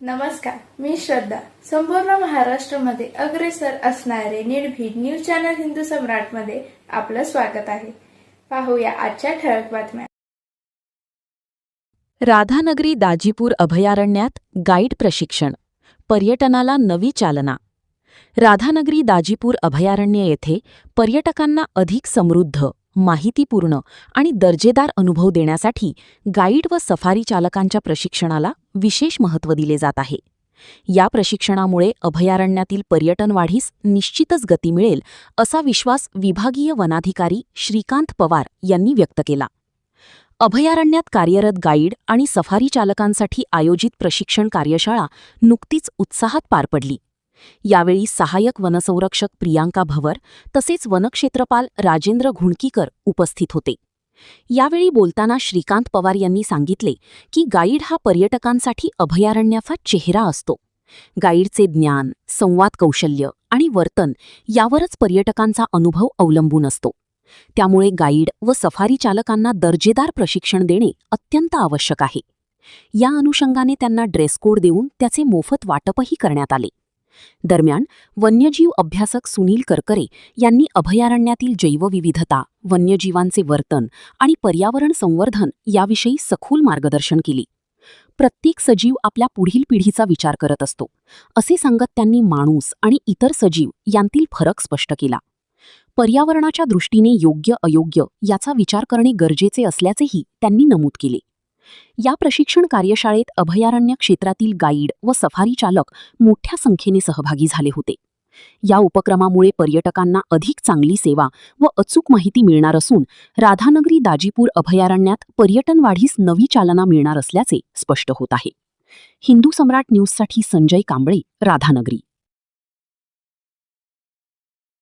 नमस्कार, मी श्रद्धा. संपूर्ण महाराष्ट्रामध्ये अग्रेसर असणारे निर्भीड न्यूज चॅनल हिंदू सम्राटमध्ये आपलं स्वागत आहे. पाहूया आजच्या ठळक बातम्या. राधानगरी दाजीपूर अभयारण्यात गाईड प्रशिक्षण, पर्यटनाला नवी चालना. राधानगरी दाजीपूर अभयारण्य येथे पर्यटकांना अधिक समृद्ध, माहितीपूर्ण आणि दर्जेदार अनुभव देण्यासाठी गाईड व सफारी चालकांच्या प्रशिक्षणाला विशेष महत्त्व दिले जात आहे. या प्रशिक्षणामुळे अभयारण्यातील पर्यटन वाढीस निश्चितच गती मिळेल, असा विश्वास विभागीय वनाधिकारी श्रीकांत पवार यांनी व्यक्त केला. अभयारण्यात कार्यरत गाईड आणि सफारी चालकांसाठी आयोजित प्रशिक्षण कार्यशाळा नुकतीच उत्साहात पार पडली. यावेळी सहाय्यक वनसंरक्षक प्रियांका भवर तसेच वनक्षेत्रपाल राजेंद्र घुणकीकर उपस्थित होते. यावेळी बोलताना श्रीकांत पवार यांनी सांगितले की गाईड हा पर्यटकांसाठी अभयारण्याचा चेहरा असतो. गाईडचे ज्ञान, संवाद कौशल्य आणि वर्तन यावरच पर्यटकांचा अनुभव अवलंबून असतो. त्यामुळे गाईड व सफारी चालकांना दर्जेदार प्रशिक्षण देणे अत्यंत आवश्यक आहे. या अनुषंगाने त्यांना ड्रेस कोड देऊन त्याचे मोफत वाटपही करण्यात आले. दरम्यान वन्यजीव अभ्यासक सुनील करकरे यांनी अभयारण्यातील जैवविविधता, वन्यजीवांचे वर्तन आणि पर्यावरण संवर्धन याविषयी सखोल मार्गदर्शन केले. प्रत्येक सजीव आपल्या पुढील पिढीचा विचार करत असतो, असे सांगत त्यांनी माणूस आणि इतर सजीव यांतील फरक स्पष्ट केला. पर्यावरणाच्या दृष्टीने योग्य अयोग्य याचा विचार करणे गरजेचे असल्याचेही त्यांनी नमूद केले. या प्रशिक्षण कार्यशाळेत अभयारण्य क्षेत्रातील गाईड व सफारी चालक मोठ्या संख्येने सहभागी झाले होते. या उपक्रमामुळे पर्यटकांना अधिक चांगली सेवा व अचूक माहिती मिळणार असून राधानगरी दाजीपूर अभयारण्यात पर्यटन वाढीस नवी चालना मिळणार असल्याचे स्पष्ट होत आहे. हिंदू सम्राट न्यूजसाठी संजय कांबळे, राधानगरी.